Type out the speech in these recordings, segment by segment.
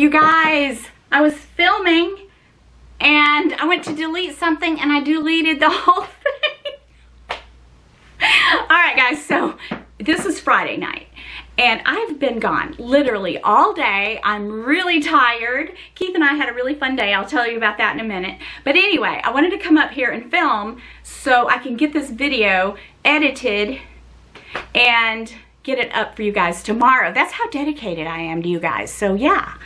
You guys, I was filming and I went to delete something and I deleted the whole thing. Alright guys, so this is Friday night and I've been gone literally all day. I'm really tired. Keith and I had a really fun day. I'll tell you about that in a minute. But anyway, I wanted to come up here and film so I can get this video edited and get it up for you guys tomorrow. That's how dedicated I am to you guys. So yeah.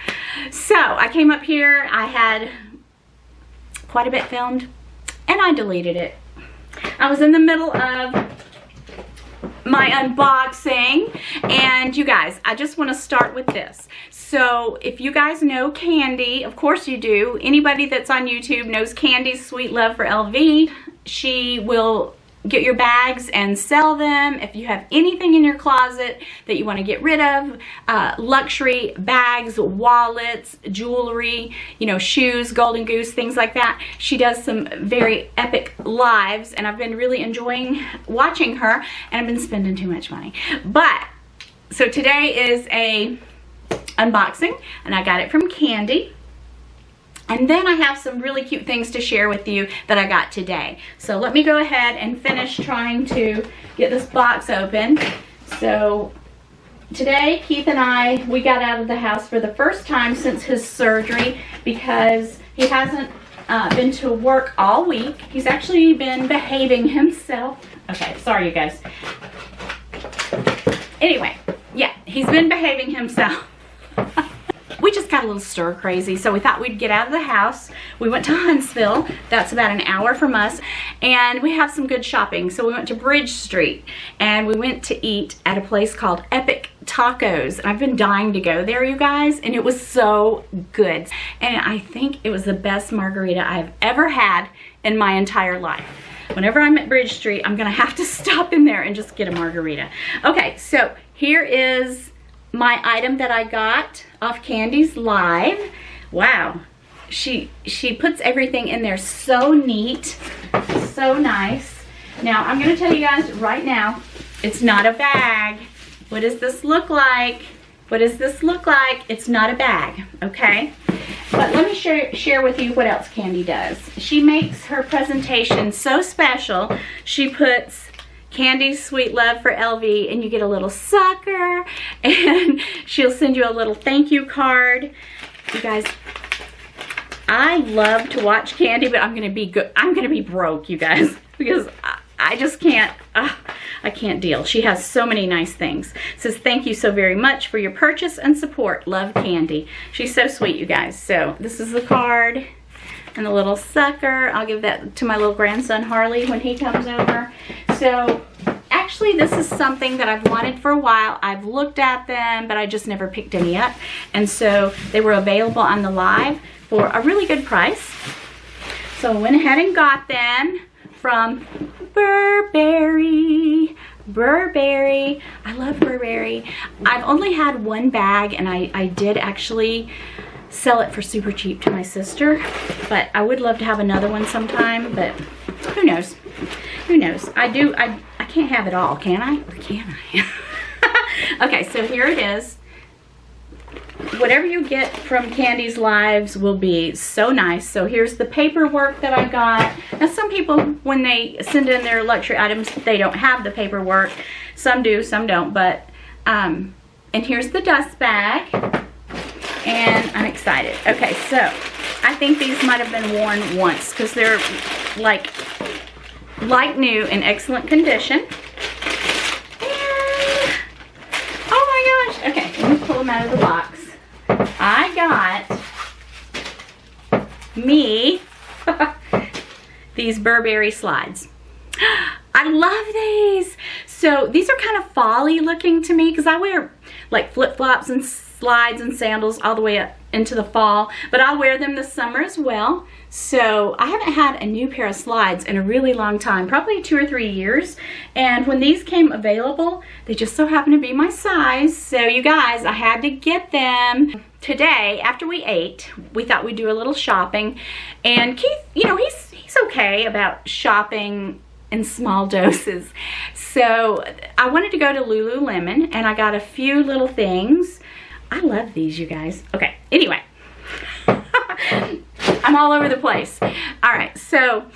So I came up here. I had quite a bit filmed and I deleted it. I was in the middle of my unboxing, and you guys, I just want to start with this. So if you guys know Candi, of course you do. Anybody that's on YouTube knows Candi's Sweet Love for LV. She will get your bags and sell them. If you have anything in your closet that you want to get rid of, luxury bags, wallets, jewelry, you know, shoes, golden goose, things like that. She does some very epic lives and I've been really enjoying watching her, and I've been spending too much money. But so today is a unboxing and I got it from Candi. And then I have some really cute things to share with you that I got today. So let me go ahead and finish trying to get this box open. So today, Keith and I, we got out of the house for the first time since his surgery because he hasn't been to work all week. He's actually been behaving himself. Okay, sorry you guys. Anyway, yeah, he's been behaving himself. We just got a little stir crazy, so we thought we'd get out of the house. We went to Huntsville. That's about an hour from us, and we have some good shopping. So we went to Bridge Street and we went to eat at a place called Epic Tacos. And I've been dying to go there, you guys, and it was so good. And I think it was the best margarita I've ever had in my entire life. Whenever I'm at Bridge Street, I'm gonna have to stop in there and just get a margarita. Okay, so here is my item that I got off Candi's live. Wow, she puts everything in there so neat, so nice. Now I'm gonna tell you guys right now, it's not a bag. What does this look like? What does this look like? It's not a bag, okay? But let me share with you what else Candi does. She makes her presentation so special. She puts Candi's Sweet Love for LV, and you get a little sucker, and she'll send you a little thank you card. You guys, I love to watch Candi, but I'm gonna be good. I'm gonna be broke, you guys, because I just can't. I can't deal. She has so many nice things. It says thank you so very much for your purchase and support. Love, Candi. She's so sweet, you guys. So this is the card and the little sucker. I'll give that to my little grandson Harley when he comes over. So actually this is something that I've wanted for a while. I've looked at them, but I just never picked any up. And so they were available on the live for a really good price. So I went ahead and got them from Burberry. Burberry. I love Burberry. I've only had one bag, and I did actually sell it for super cheap to my sister, but I would love to have another one sometime, but who knows? Who knows? I can't have it all, can I? Or can I? Okay, so here it is. Whatever you get from Candi's lives will be so nice. So here's the paperwork that I got. Now some people, when they send in their luxury items, they don't have the paperwork. Some do, some don't, but and here's the dust bag. And I'm excited. Okay, so I think these might have been worn once because they're like new in excellent condition. And oh my gosh, okay, let me pull them out of the box. I got me these Burberry slides. I love these. So these are kind of fall-y looking to me because I wear like flip-flops and slides and sandals all the way up into the fall, but I'll wear them this summer as well. So I haven't had a new pair of slides in a really long time, probably 2 or 3 years. And when these came available, they just so happened to be my size. So you guys, I had to get them. Today, after we ate, we thought we'd do a little shopping. And Keith, you know, he's okay about shopping in small doses. So I wanted to go to Lululemon and I got a few little things. I love these, you guys. Okay, Anyway, I'm all over the place. All right, so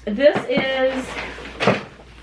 this is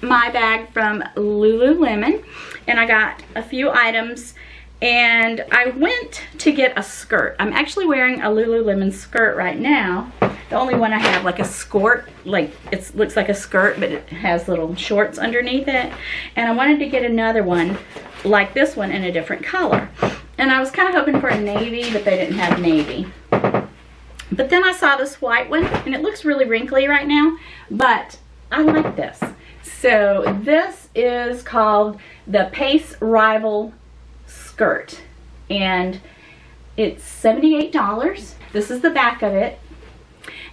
my bag from Lululemon, and I got a few items, and I went to get a skirt. I'm actually wearing a Lululemon skirt right now. The only one I have, like a skirt, like it looks like a skirt, but it has little shorts underneath it. And I wanted to get another one like this one in a different color. And I was kind of hoping for a navy, but they didn't have navy. But then I saw this white one, and it looks really wrinkly right now, but I like this. So this is called the Pace Rival skirt, and it's $78. This is the back of it.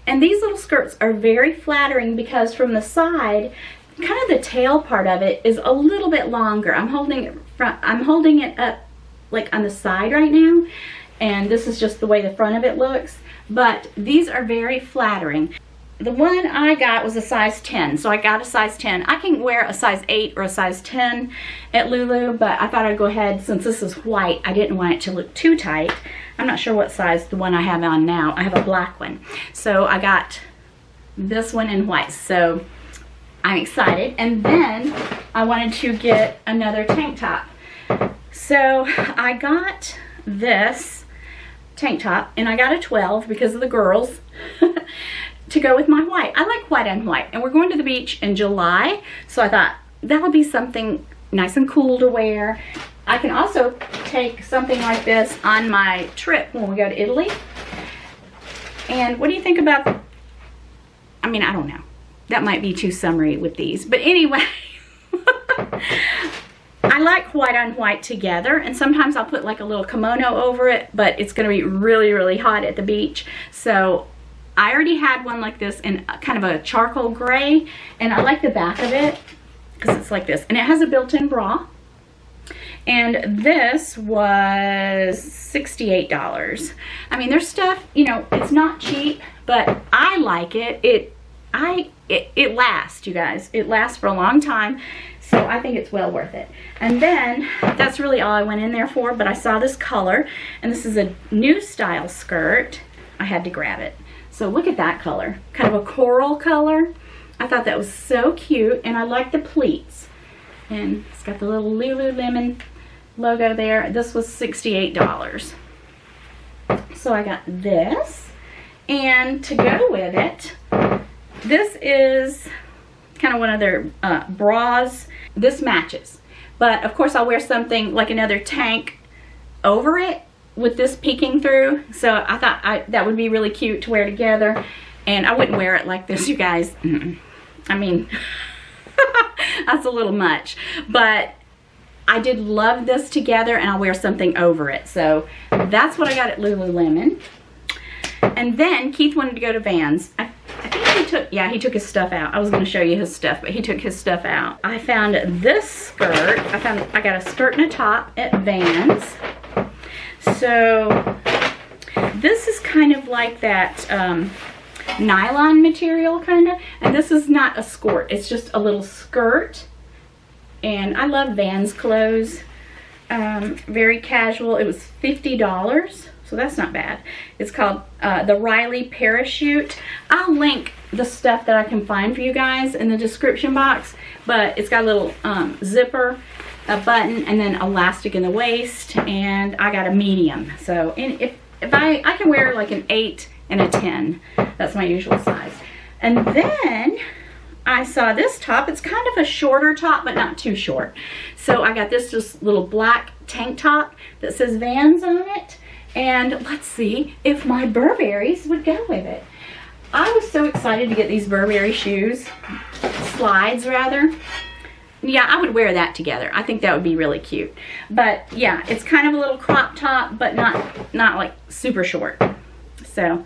And these little skirts are very flattering because from the side, kind of the tail part of it is a little bit longer. I'm holding it up like on the side right now, and this is just the way the front of it looks, but these are very flattering. The one I got was a size 10, so I got a size 10. I can wear a size 8 or a size 10 at Lulu, but I thought I'd go ahead, since this is white, I didn't want it to look too tight. I'm not sure what size the one I have on now. I have a black one. So I got this one in white, so I'm excited. And then I wanted to get another tank top. So I got this tank top, and I got a 12 because of the girls. To go with my white. I like white on white, and we're going to the beach in July, so I thought that would be something nice and cool to wear. I can also take something like this on my trip when we go to Italy. And what do you think about, I mean, I don't know. That might be too summery with these, but anyway. I like white on white together, and sometimes I'll put like a little kimono over it, but it's going to be really, really hot at the beach, so I already had one like this in kind of a charcoal gray, and I like the back of it because it's like this, and it has a built-in bra. And this was $68. I mean, there's stuff, you know, it's not cheap, but I like it. It lasts, you guys. It lasts for a long time, so I think it's well worth it. And then that's really all I went in there for, but I saw this color, and this is a new style skirt. I had to grab it. So look at that color, kind of a coral color. I thought that was so cute, and I like the pleats. And it's got the little Lululemon logo there. This was $68. So I got this, and to go with it, this is kind of one of their bras. This matches, but of course I'll wear something like another tank over it with this peeking through, so I thought that would be really cute to wear together. And I wouldn't wear it like this, you guys. I mean, that's a little much, but I did love this together, and I'll wear something over it. So that's what I got at Lululemon. And then Keith wanted to go to Vans. I think he took his stuff out. I was going to show you his stuff, but he took his stuff out. I found this skirt. I got a skirt and a top at Vans. So this is kind of like that nylon material kind of, and this is not a skirt, it's just a little skirt. And I love Vans clothes. Very casual. It was $50, so that's not bad. It's called the Riley Parachute. I'll link the stuff that I can find for you guys in the description box, but it's got a little zipper, a button, and then elastic in the waist, and I got a medium. So if I can wear like an 8 and a 10. That's my usual size. And then I saw this top. It's kind of a shorter top, but not too short. So I got this just little black tank top that says Vans on it. And let's see if my Burberrys would go with it. I was so excited to get these Burberry shoes, slides rather. Yeah, I would wear that together. I think that would be really cute. But yeah, it's kind of a little crop top, but not like super short. So,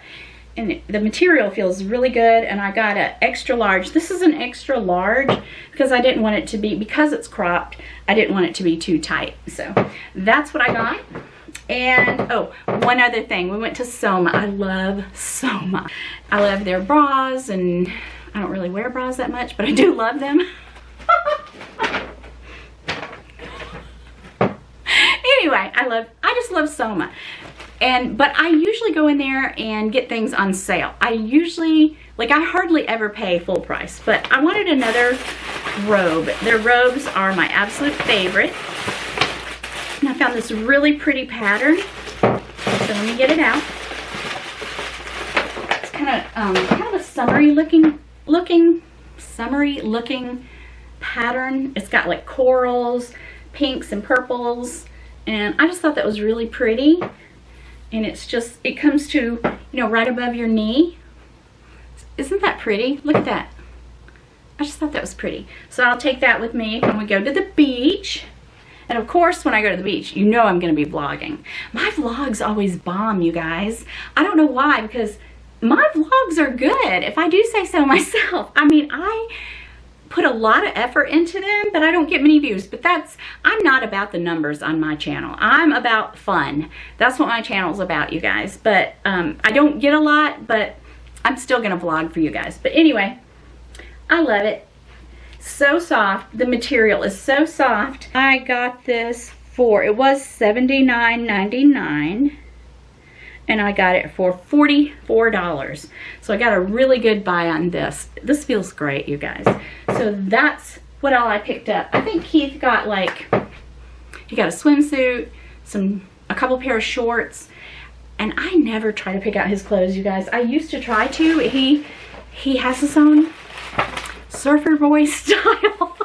and the material feels really good, and I got an extra large. This is an extra large because I didn't want it to be, because it's cropped, I didn't want it to be too tight. So that's what I got. And oh, one other thing, we went to Soma. I love Soma. I love their bras, and I don't really wear bras that much, but I do love them. Anyway, I just love Soma. But I usually go in there and get things on sale. I usually, like, I hardly ever pay full price, but I wanted another robe. Their robes are my absolute favorite. And I found this really pretty pattern. So let me get it out. It's kind of a summery looking pattern. It's got like corals, pinks and purples, and I just thought that was really pretty. And it's just, it comes to, you know, right above your knee. Isn't that pretty? Look at that. I just thought that was pretty. So I'll take that with me when we go to the beach. And of course, when I go to the beach, you know I'm going to be vlogging. My vlogs always bomb, you guys. I don't know why, because my vlogs are good, if I do say so myself. I mean, I put a lot of effort into them, but I don't get many views. But I'm not about the numbers on my channel. I'm about fun. That's what my channel's about, you guys. But I don't get a lot, but I'm still going to vlog for you guys. But anyway, I love it. So soft. The material is so soft. I got this it was $79.99. And I got it for $44. So I got a really good buy on this. This feels great, you guys. So that's what all I picked up. I think Keith got he got a swimsuit, a couple pair of shorts, and I never try to pick out his clothes, you guys. I used to try to. He has his own surfer boy style.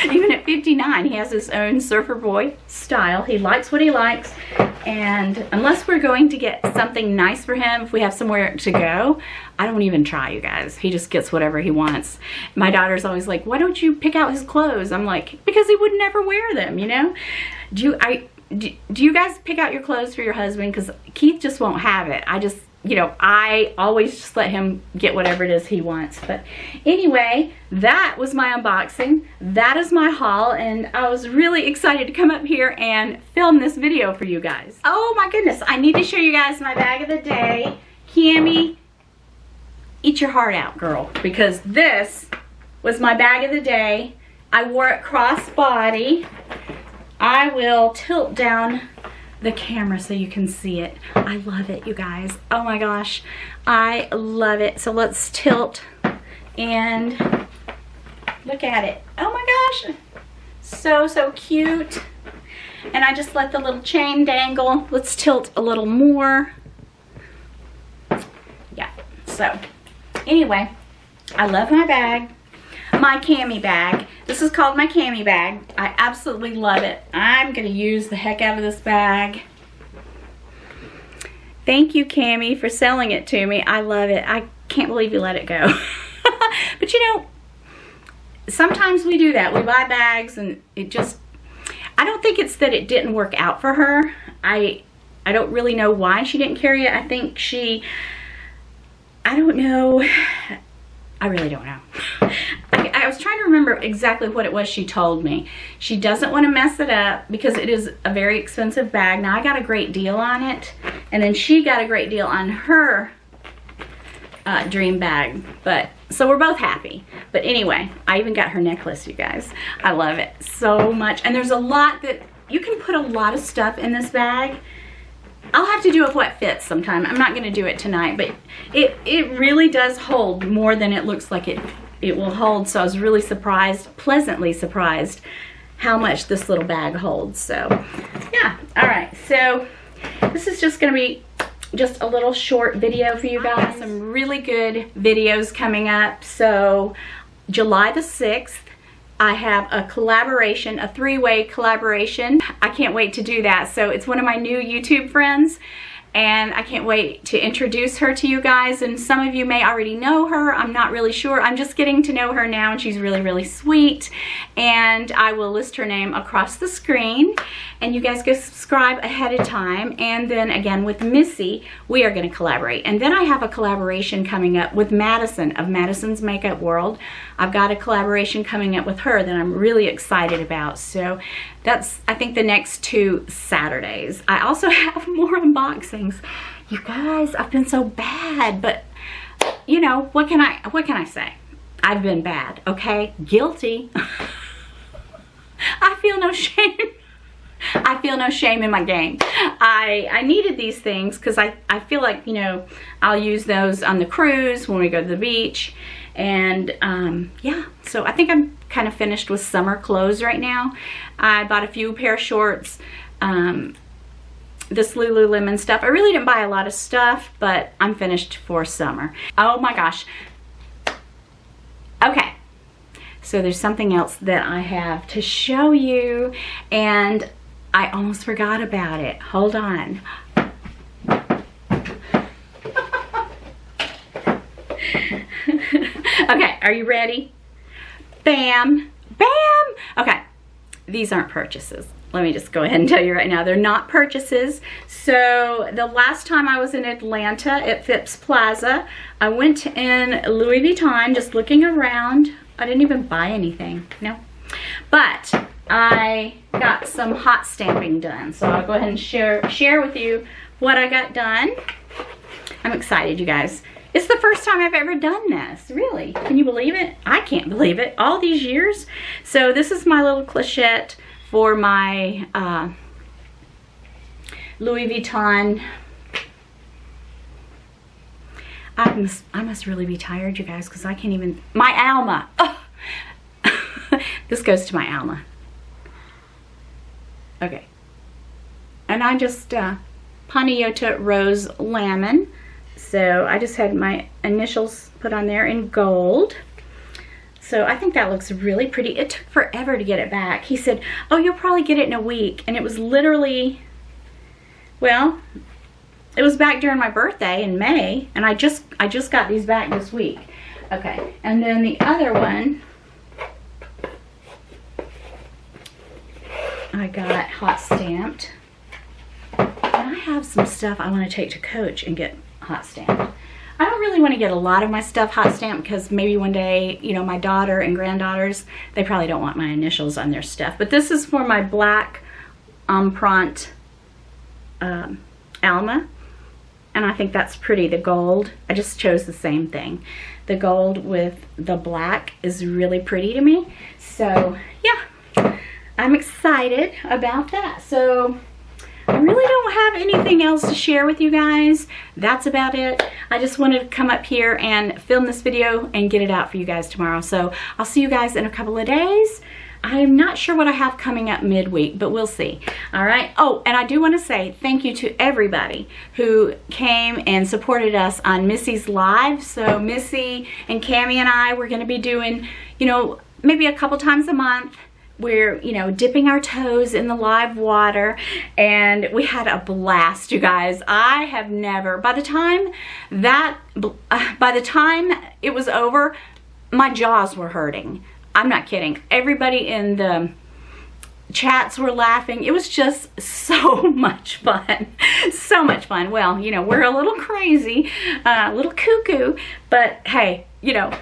Even at 59, he has his own surfer boy style. He likes what he likes. And unless we're going to get something nice for him, if we have somewhere to go, I don't even try, you guys. He just gets whatever he wants. My daughter's always like, why don't you pick out his clothes? I'm like, because he would never wear them, you know? Do you guys pick out your clothes for your husband? Because Keith just won't have it. I always just let him get whatever it is he wants. But anyway, that was my unboxing. That is my haul, and I was really excited to come up here and film this video for you guys. Oh my goodness, I need to show you guys my bag of the day. Cami, eat your heart out, girl, because this was my bag of the day. I wore it crossbody. I will tilt down the camera so you can see it. I love it, you guys. Oh my gosh, I love it. So let's tilt and look at it. Oh my gosh, so cute. And I just let the little chain dangle. Let's tilt a little more. Yeah, so anyway, I love my bag. My Cami bag. This is called my Cami bag. I absolutely love it. I'm going to use the heck out of this bag. Thank you, Cami, for selling it to me. I love it. I can't believe you let it go. But you know, sometimes we do that. We buy bags and it just, I don't think it's that it didn't work out for her. I don't really know why she didn't carry it. I think I don't know. I really don't know. I was trying to remember exactly what it was she told me. She doesn't want to mess it up because it is a very expensive bag. Now, I got a great deal on it, and then she got a great deal on her dream bag. So we're both happy. But anyway, I even got her necklace, you guys. I love it so much. And there's a lot that, you can put a lot of stuff in this bag. I'll have to do a what fits sometime. I'm not going to do it tonight, but it really does hold more than it looks like it will hold. So I was really surprised, pleasantly surprised, how much this little bag holds. So yeah, all right. So this is just going to be just a little short video for you guys. Some really good videos coming up. So July the 6th, I have a collaboration, a 3-way collaboration. I can't wait to do that. So it's one of my new YouTube friends, and I can't wait to introduce her to you guys. And some of you may already know her. I'm not really sure. I'm just getting to know her now, and she's really, really sweet. And I will list her name across the screen, and you guys go subscribe ahead of time. And then again with Missy, we are going to collaborate. And then I have a collaboration coming up with Madison of Madison's Makeup World. I've got a collaboration coming up with her that I'm really excited about. So that's, I think, the next 2 Saturdays. I also have more unboxings. You guys, I've been so bad, but you know, what can I say? I've been bad, okay? Guilty. I feel no shame. I feel no shame in my game. I needed these things because I feel like, you know, I'll use those on the cruise when we go to the beach. And yeah, so I think I'm kind of finished with summer clothes right now. I bought a few pair of shorts, this Lululemon stuff. I really didn't buy a lot of stuff, but I'm finished for summer. Oh my gosh. Okay, so there's something else that I have to show you, and I almost forgot about it. Hold on. Okay, are you ready? Bam, bam. Okay, these aren't purchases. Let me just go ahead and tell you right now, they're not purchases. So the last time I was in Atlanta at Phipps Plaza, I went in Louis Vuitton just looking around. I didn't even buy anything, no. But I got some hot stamping done. So I'll go ahead and share with you what I got done. I'm excited, you guys. It's the first time I've ever done this, really. Can you believe it? I can't believe it, all these years. So this is my little clochette for my Louis Vuitton. I must really be tired, you guys, because I can't even, my Alma. Oh. This goes to my Alma. Okay. And I just, Paniota Rose Lemon. So I just had my initials put on there in gold. So I think that looks really pretty. It took forever to get it back. He said, oh, you'll probably get it in a week. And it was literally, well, it was back during my birthday in May. And I just got these back this week. Okay, and then the other one, I got hot stamped. And I have some stuff I want to take to Coach and get hot stamped. I don't really want to get a lot of my stuff hot stamped because maybe one day, you know, my daughter and granddaughters, they probably don't want my initials on their stuff. But this is for my black Empreinte Alma. And I think that's pretty, the gold. I just chose the same thing. The gold with the black is really pretty to me. So, yeah, I'm excited about that. So, I really don't have anything else to share with you guys. That's about it. I just wanted to come up here and film this video and get it out for you guys tomorrow. So I'll see you guys in a couple of days. I'm not sure what I have coming up midweek, but we'll see. All right. Oh, and I do want to say thank you to everybody who came and supported us on Missy's Live. So Missy and Cami and I, we're going to be doing, you know, maybe a couple times a month. We're, you know, dipping our toes in the live water, and we had a blast, you guys. I have never, by the time it was over, my jaws were hurting. I'm not kidding. Everybody in the chats were laughing. It was just so much fun. So much fun. Well, you know, we're a little crazy, a little cuckoo, but hey, you know,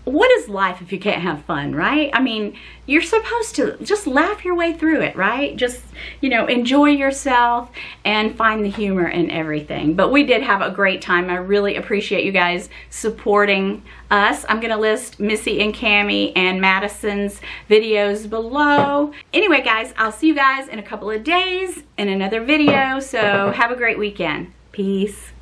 what is life if you can't have fun, right? I mean, you're supposed to just laugh your way through it, right? Just, you know, enjoy yourself and find the humor in everything. But we did have a great time. I really appreciate you guys supporting us. I'm going to list Missy and Cami and Madison's videos below. Anyway, guys, I'll see you guys in a couple of days in another video. So have a great weekend. Peace.